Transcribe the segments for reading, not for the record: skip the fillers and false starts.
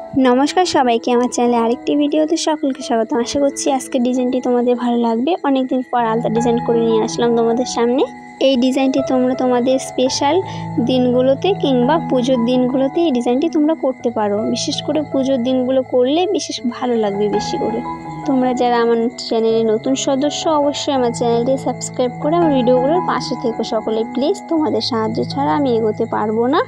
नमस्कार सबाइके आमार चैनेले आरेकटी भिडियोते सकलके स्वागत। आशा करछि आजकेर डिजाइनटी तोमादेर भालो लागबे। अनेक दिन पर आलादा डिजाइन करे निये आसलाम तोमादेर सामने। এই ডিজাইনটি তোমরা তোমাদের স্পেশাল দিনগুলোতে কিংবা পুজোর দিনগুলোতে এই ডিজাইনটি তোমরা করতে পারো। বিশেষ করে পুজোর দিনগুলো করলে বিশেষ ভালো লাগবে বেশি করে। তোমরা যারা আমার চ্যানেলে নতুন সদস্য অবশ্যই আমার চ্যানেলটি সাবস্ক্রাইব করে আমার ভিডিওগুলোর পাশে থেকো সকলে প্লিজ। তোমাদের সাহায্য ছাড়া আমি এগোতে পারবো না।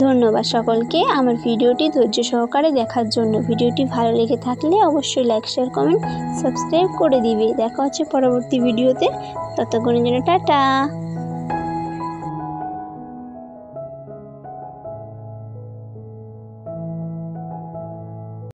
ধন্যবাদ সকলকে আমার ভিডিওটি ধৈর্য সহকারে দেখার জন্য। ভিডিওটি ভালো লেগে থাকলে অবশ্যই লাইক শেয়ার কমেন্ট সাবস্ক্রাইব করে দিবে। দেখা হচ্ছে পরবর্তী ভিডিওতে, ততক্ষণের জন্য টাটা।